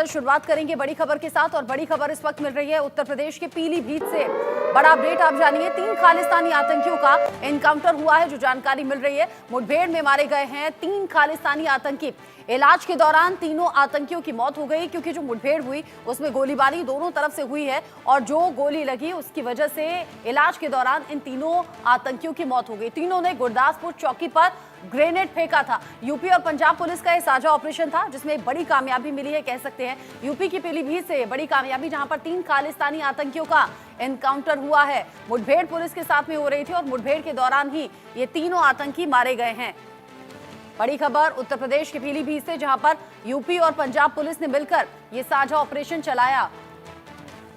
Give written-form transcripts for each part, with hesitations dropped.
शुरुआत करेंगे बड़ी खबर के साथ और बड़ी खबर इस वक्त मिल रही है उत्तर प्रदेश के पीलीभीत से। बड़ा अपडेट आप जानिए, 3 खालिस्तानी आतंकियों का एनकाउंटर हुआ है। जो जानकारी मिल रही है, मुठभेड़ में मारे गए हैं 3 खालिस्तानी आतंकी। इलाज के दौरान तीनों आतंकियों की मौत हो गई, क्योंकि जो मुठभेड़ हुई उसमें गोलीबारी दोनों तरफ से हुई है और जो गोली लगी उसकी वजह से इलाज के दौरान इन तीनों आतंकियों की मौत हो गई। तीनों ने गुरदासपुर चौकी पर ग्रेनेड फेंका था। यूपी और पंजाब पुलिस का यह साझा ऑपरेशन था, जिसमें बड़ी कामयाबी मिली है, कह सकते हैं। यूपी की पीलीभीत से बड़ी कामयाबी, जहां पर 3 खालिस्तानी आतंकियों का एनकाउंटर हुआ है। मुठभेड़ पुलिस के साथ में हो रही थी और मुठभेड़ के दौरान ही ये तीनों आतंकी मारे गए हैं। बड़ी खबर उत्तर प्रदेश के पीलीभीत से, जहां पर यूपी और पंजाब पुलिस ने मिलकर ये साझा ऑपरेशन चलाया।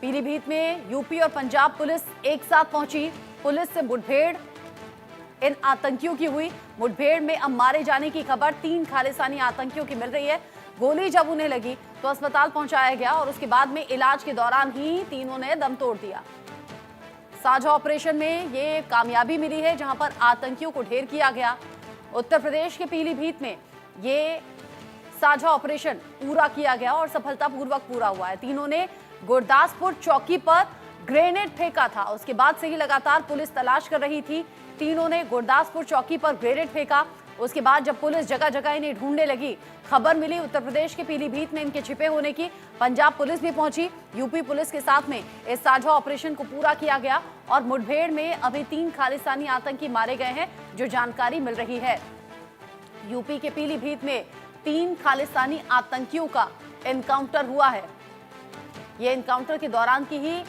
पीलीभीत में यूपी और पंजाब पुलिस एक साथ पहुंची। पुलिस से मुठभेड़ इन आतंकियों की हुई। मुठभेड़ में अब मारे जाने की खबर 3 खालिस्तानी आतंकियों की मिल रही है। गोली जब उन्हें लगी तो अस्पताल पहुंचाया गया और उसके बाद में इलाज के दौरान ही तीनों ने दम तोड़ दिया। साझा ऑपरेशन में ये कामयाबी मिली है, जहां पर आतंकियों को ढेर किया गया। उत्तर प्रदेश के पीलीभीत में ये साझा ऑपरेशन पूरा किया गया और सफलतापूर्वक पूरा हुआ है। तीनों ने गुरदासपुर चौकी पर ग्रेनेड फेंका था। उसके बाद से ही लगातार पुलिस तलाश कर रही थी। तीनों ने गुरदासपुर चौकी पर ग्रेनेड फेंका। उसके बाद जब पुलिस जगह जगह इन्हें ढूंढने लगी, खबर मिली उत्तर प्रदेश के पीलीभीत में इनके छिपे होने की। पंजाब पुलिस भी पहुंची। यूपी पुलिस के साथ में इस साझा ऑपरेशन को पूरा किया गया और मुठभेड़ में अभी 3 खालिस्तानी आतंकी मारे गए हैं, जो जानकारी मिल रही है। यूपी के पीलीभीत में 3 खालिस्तानी आतंकियों का एनकाउंटर हुआ है। ये एनकाउंटर के दौरान की ही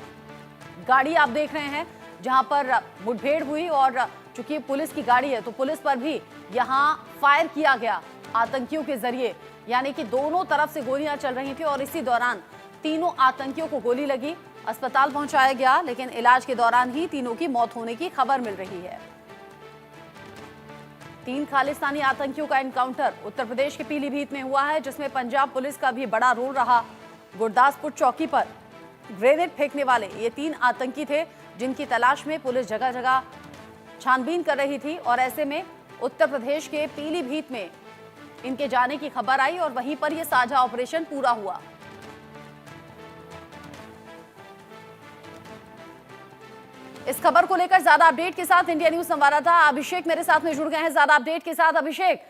गाड़ी आप देख रहे हैं, जहां पर मुठभेड़ हुई और चूंकि पुलिस की गाड़ी है तो पुलिस पर भी यहां फायर किया गया आतंकियों के जरिए। यानी कि दोनों तरफ से गोलियां चल रही थी और इसी दौरान तीनों आतंकियों को गोली लगी। अस्पताल पहुंचाया गया, लेकिन इलाज के दौरान ही तीनों की मौत होने की खबर मिल रही है। 3 खालिस्तानी आतंकियों का एनकाउंटर उत्तर प्रदेश के पीलीभीत में हुआ है, जिसमें पंजाब पुलिस का भी बड़ा रोल रहा। गुरदासपुर चौकी पर ग्रेनेड फेंकने वाले ये 3 आतंकी थे, जिनकी तलाश में पुलिस जगह जगह छानबीन कर रही थी और ऐसे में उत्तर प्रदेश के पीलीभीत में इनके जाने की खबर आई और वहीं पर यह साझा ऑपरेशन पूरा हुआ। इस खबर को लेकर ज्यादा अपडेट के साथ इंडिया न्यूज संवाददाता अभिषेक मेरे साथ में जुड़ गए हैं। ज्यादा अपडेट के साथ अभिषेक,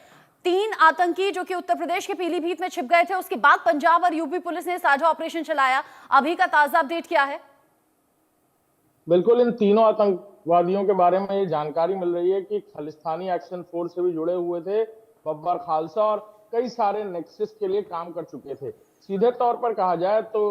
3 आतंकी जो कि उत्तर प्रदेश के पीलीभीत में छिप गए थे, उसके बाद पंजाब और यूपी पुलिस ने साझा ऑपरेशन चलाया। अभी का ताजा अपडेट क्या है? बिल्कुल, इन तीनों आतंकवादियों के बारे में ये जानकारी मिल रही है कि खालिस्तानी एक्शन फोर्स से भी जुड़े हुए थे। बब्बर खालसा और कई सारे नेक्सस के लिए काम कर चुके थे। सीधे तौर पर कहा जाए तो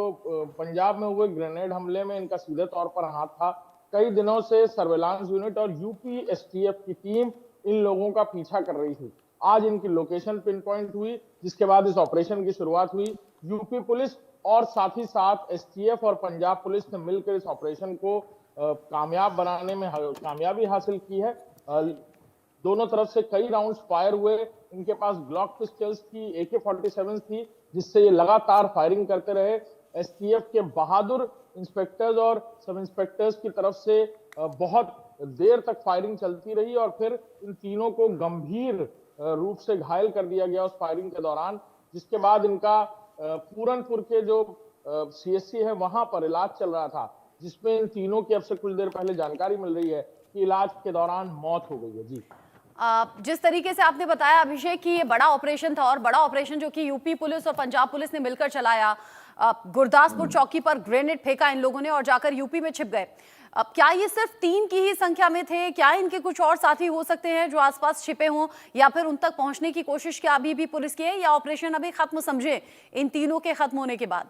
पंजाब में हुए ग्रेनेड हमले में इनका सीधे तौर पर हाथ था। कई दिनों से सर्वेलांस यूनिट और यूपी एसटीएफ की टीम इन लोगों का पीछा कर रही थी। आज इनकी लोकेशन पिन पॉइंट हुई, जिसके बाद इस ऑपरेशन की शुरुआत हुई। यूपी पुलिस और साथ ही साथ एसटीएफ और पंजाब पुलिस ने मिलकर इस ऑपरेशन को कामयाब बनाने में कामयाबी हासिल की है। दोनों तरफ से कई राउंड्स फायर हुए। इनके पास ग्लॉक पिस्टल्स थी, AK-47 थी, जिससे ये लगातार फायरिंग करते रहे। एसटीएफ के बहादुर इंस्पेक्टर्स और सब इंस्पेक्टर्स की तरफ से बहुत देर तक फायरिंग चलती रही और फिर इन तीनों को गंभीर रूप से घायल कर दिया गया उस फायरिंग के दौरान, जिसके बाद इनका पूरनपुर के जो CSC है वहां पर इलाज चल रहा था, जिसमें इन तीनों की अब से कुछ देर पहले जानकारी मिल रही है कि इलाज के दौरान मौत हो गई है। जी, जिस तरीके से आपने बताया अभिषेक कि ये बड़ा ऑपरेशन था और बड़ा ऑपरेशन जो कि यूपी पुलिस और पंजाब पुलिस ने मिलकर चलाया। गुरदासपुर चौकी पर ग्रेनेड फेंका इन लोगों ने और जाकर यूपी में छिप गए। अब क्या ये सिर्फ 3 की ही संख्या में थे? क्या इनके कुछ और साथी हो सकते हैं जो आसपास छिपे हों, या फिर उन तक पहुंचने की कोशिश क्या अभी भी पुलिस की है, या ऑपरेशन अभी खत्म समझे इन तीनों के खत्म होने के बाद?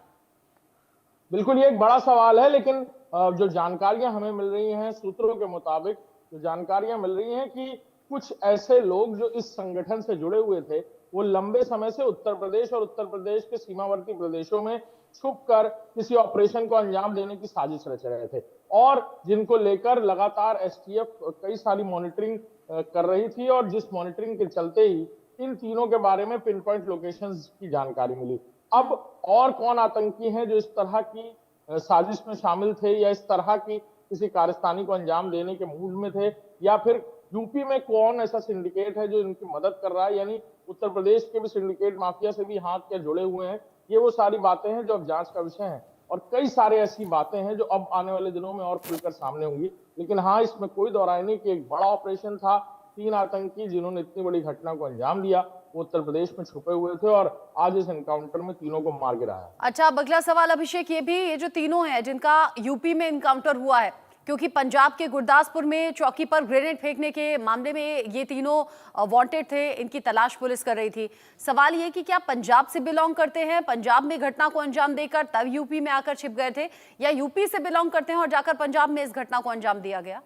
बिल्कुल, ये एक बड़ा सवाल है, लेकिन जो जानकारियां हमें मिल रही हैं सूत्रों के मुताबिक, जो जानकारियां मिल रही हैं कि कुछ ऐसे लोग जो इस संगठन से जुड़े हुए थे, वो लंबे समय से उत्तर प्रदेश और उत्तर प्रदेश के सीमावर्ती प्रदेशों में छुपकर किसी ऑपरेशन को अंजाम देने की साजिश रच रहे थे और जिनको लेकर लगातार एसटीएफ कई सारी मॉनिटरिंग कर रही थी और जिस मॉनिटरिंग के चलते ही इन तीनों के बारे में पिन पॉइंट लोकेशंस की जानकारी मिली। अब और कौन आतंकी हैं जो इस तरह की साजिश में शामिल थे या इस तरह की किसी कारस्तानी को अंजाम देने के मूड में थे, या फिर यूपी में कौन ऐसा सिंडिकेट है जो इनकी मदद कर रहा है, यानी उत्तर प्रदेश के भी सिंडिकेट माफिया से भी हाथ क्या जुड़े हुए हैं, ये वो सारी बातें हैं जो अब जांच का विषय है, और कई सारे ऐसी बातें हैं जो अब आने वाले दिनों में और खुलकर सामने होंगी। लेकिन हाँ, इसमें कोई दो राय नहीं कि एक बड़ा ऑपरेशन था। 3 आतंकी जिन्होंने इतनी बड़ी घटना को अंजाम दिया, वो उत्तर प्रदेश में छुपे हुए थे और आज इस एनकाउंटर में तीनों को मार गिराया। अच्छा, अब अगला सवाल अभिषेक ये भी, ये जो तीनों हैं जिनका यूपी में इनकाउंटर हुआ है, क्योंकि पंजाब के गुरदासपुर में चौकी पर ग्रेनेड फेंकने के मामले में ये तीनों वांटेड थे, इनकी तलाश पुलिस कर रही थी। सवाल ये कि क्या पंजाब से बिलोंग करते हैं, पंजाब में घटना को अंजाम देकर तब यूपी में आकर छिप गए थे, या यूपी से बिलोंग करते हैं और जाकर पंजाब में इस घटना को अंजाम दिया गया?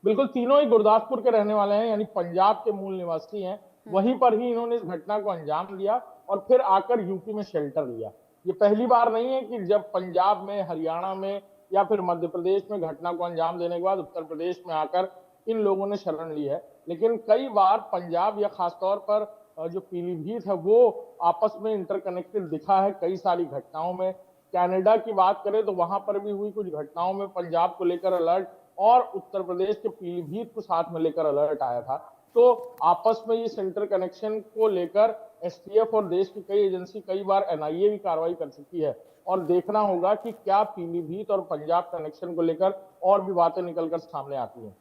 बिल्कुल, तीनों ही गुरदासपुर के रहने वाले हैं, यानी पंजाब के मूल निवासी हैं। वहीं पर ही इन्होंने इस घटना को अंजाम दिया और फिर आकर यूपी में शेल्टर लिया। ये पहली बार नहीं है कि जब पंजाब में, हरियाणा में या फिर मध्य प्रदेश में घटना को अंजाम देने के बाद उत्तर प्रदेश में आकर इन लोगों ने शरण ली है। लेकिन कई बार पंजाब या खासतौर पर जो पीलीभीत है वो आपस में इंटरकनेक्टेड दिखा है कई सारी घटनाओं में। कनाडा की बात करें तो वहां पर भी हुई कुछ घटनाओं में पंजाब को लेकर अलर्ट और उत्तर प्रदेश के पीलीभीत को साथ में लेकर अलर्ट आया था। तो आपस में इस इंटर कनेक्शन को लेकर एसटीएफ और देश की कई एजेंसी, कई बार एनआईए भी कार्रवाई कर चुकी है, और देखना होगा कि क्या पीलीभीत और पंजाब कनेक्शन को लेकर और भी बातें निकलकर सामने आती हैं।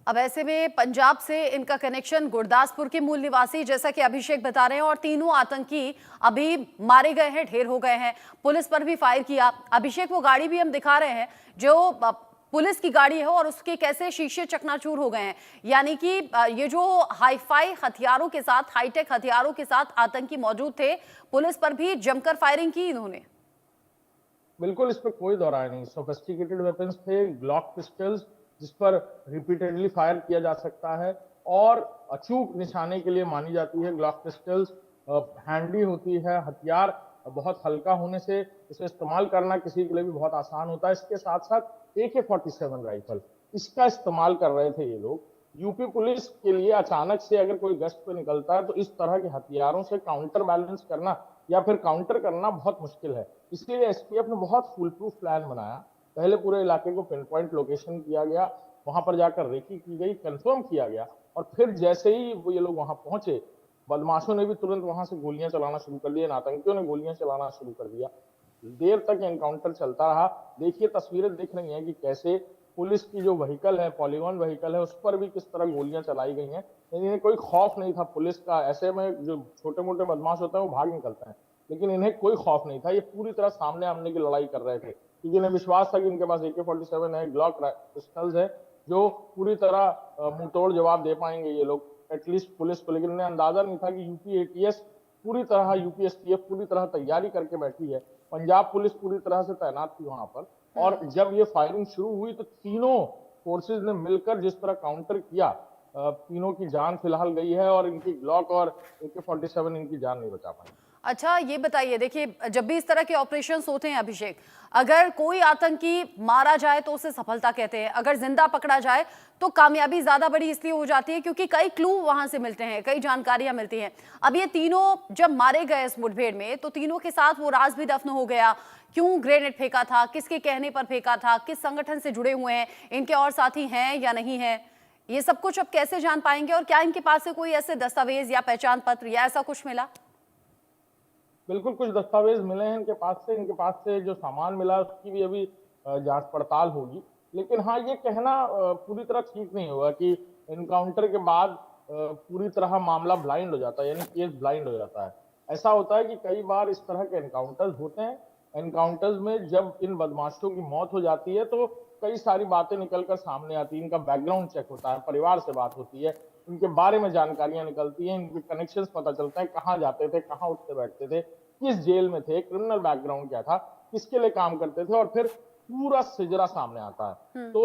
अब ऐसे में पंजाब से इनका कनेक्शन, गुरदासपुर के मूल निवासी जैसा कि अभिषेक बता रहे हैं, और तीनों आतंकी अभी मारे गए हैं, ढेर हो गए हैं, पुलिस पर भी फायर किया। अभिषेक, वो गाड़ी भी हम दिखा रहे हैं जो पुलिस की गाड़ी है, और उसके कैसे शीशे चकनाचूर हो गए हैं। यानी कि ये जो हाईफाई हथियारों के साथ, हाईटेक हथियारों के साथ आतंकी मौजूद थे, पुलिस पर भी जमकर फायरिंग की इन्होंने। बिल्कुल, इस पर कोई दो राय नहीं। सोफिस्टिकेटेड वेपन्स थे, ग्लॉक पिस्टल्स जिस पर रिपीटेडली फायर किया जा सकता है और अचूक निशाने के लिए मानी जाती है। ग्लॉक पिस्टल्स हैंडी होती है, हथियार बहुत हल्का होने से इसे इस्तेमाल करना किसी के लिए भी बहुत आसान होता है। इसके साथ साथ AK-47 राइफल, इसका इस्तेमाल कर रहे थे ये लोग। यूपी पुलिस के लिए अचानक से अगर कोई गश्त पे निकलता है तो इस तरह के हथियारों से काउंटर बैलेंस करना या फिर काउंटर करना बहुत मुश्किल है। इसलिए एसटीएफ ने बहुत फुल प्रूफ प्लान बनाया। पहले पूरे इलाके को पिन पॉइंट लोकेशन किया गया, वहां पर जाकर रेकी की गई, कंफर्म किया गया, और फिर जैसे ही वो ये लोग वहां पहुंचे, बदमाशों ने भी तुरंत वहां से गोलियां चलाना शुरू कर दिया, आतंकियों ने गोलियां चलाना शुरू कर दिया। देर तक एनकाउंटर चलता रहा। देखिए, तस्वीरें दिख रही हैं कि कैसे पुलिस की जो व्हीकल है, पॉलीगॉन व्हीकल है, उस पर भी किस तरह गोलियां चलाई गई हैं। इन्हें कोई खौफ नहीं था पुलिस का। ऐसे में जो छोटे मोटे बदमाश होते हैं वो भाग निकलते हैं, लेकिन इन्हें कोई खौफ नहीं था। ये पूरी तरह सामने आमने की लड़ाई कर रहे थे, क्योंकि इन्हें विश्वास था कि इनके पास AK-47 है, ग्लॉक पिस्टल्स है, जो पूरी तरह मुंहतोड़ जवाब दे पाएंगे ये लोग एटलीस्ट पुलिस को। लेकिन इन्हें अंदाजा नहीं था कि यूपी एटीएस पूरी तरह, यूपी एसटीएफ पूरी तरह तैयारी करके बैठी है, पंजाब पुलिस पूरी तरह से तैनात थी वहां पर। और जब ये फायरिंग शुरू हुई तो तीनों फोर्सेज ने मिलकर जिस तरह काउंटर किया, तीनों की जान फिलहाल गई है और इनकी ग्लॉक और AK-47 इनकी जान नहीं बचा पाई। अच्छा, ये बताइए, देखिए जब भी इस तरह के ऑपरेशंस होते हैं अभिषेक, अगर कोई आतंकी मारा जाए तो उसे सफलता कहते हैं, अगर जिंदा पकड़ा जाए तो कामयाबी ज्यादा बड़ी इसलिए हो जाती है क्योंकि कई क्लू वहां से मिलते हैं, कई जानकारियां मिलती हैं। अब ये तीनों जब मारे गए इस मुठभेड़ में, तो तीनों के साथ वो राज भी दफन हो गया। क्यों ग्रेनेड फेंका था, किसके कहने पर फेंका था, किस संगठन से जुड़े हुए हैं, इनके और साथी हैं या नहीं है, ये सब कुछ अब कैसे जान पाएंगे? और क्या इनके पास से कोई ऐसे दस्तावेज या पहचान पत्र या ऐसा कुछ मिला? बिल्कुल, कुछ दस्तावेज मिले हैं इनके पास से। इनके पास से जो सामान मिला उसकी भी अभी जांच पड़ताल होगी। लेकिन हाँ, ये कहना पूरी तरह ठीक नहीं होगा कि एनकाउंटर के बाद पूरी तरह मामला ब्लाइंड हो जाता है, यानी केस ब्लाइंड हो जाता है। ऐसा होता है कि कई बार इस तरह के एनकाउंटर्स होते हैं। एनकाउंटर्स में जब इन बदमाशों की मौत हो जाती है तो कई सारी बातें निकलकर सामने आती है। इनका बैकग्राउंड चेक होता है, परिवार से बात होती है, इनके बारे में जानकारियां निकलती हैं, इनके कनेक्शंस पता चलते हैं, कहाँ जाते थे, कहाँ उठते बैठते थे, किस जेल में थे, क्रिमिनल बैकग्राउंड क्या था, किसके लिए काम करते थे, और फिर पूरा सिजरा सामने आता है। तो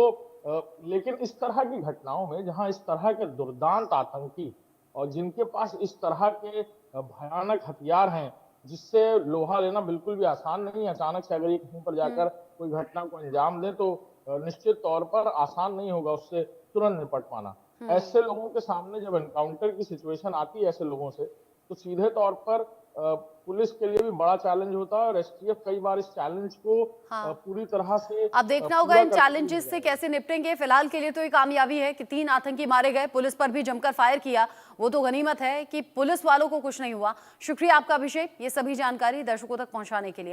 लेकिन इस तरह की घटनाओं में जहां इस तरह के दुर्दांत आतंकी और जिनके पास इस तरह के भयानक हथियार हैं जिससे लोहा लेना बिल्कुल भी आसान नहीं है, अचानक से अगर ये कहीं पर जाकर कोई घटना को अंजाम दे तो निश्चित तौर पर आसान नहीं होगा उससे तुरंत निपट पाना। ऐसे लोगों के सामने जब एनकाउंटर की सिचुएशन आती है ऐसे लोगों से, तो सीधे तौर पर पुलिस के लिए भी बड़ा चैलेंज होता है और एसटीएफ कई बार इस चैलेंज को हाँ। पूरी तरह से अब देखना होगा पूरा इन करते चैलेंजेस से कैसे निपटेंगे। फिलहाल के लिए तो ये कामयाबी है कि 3 आतंकी मारे गए, पुलिस पर भी जमकर फायर किया, वो तो गनीमत है कि पुलिस वालों को कुछ नहीं हुआ। शुक्रिया आपका अभिषेक, ये सभी जानकारी दर्शकों तक पहुंचाने के लिए।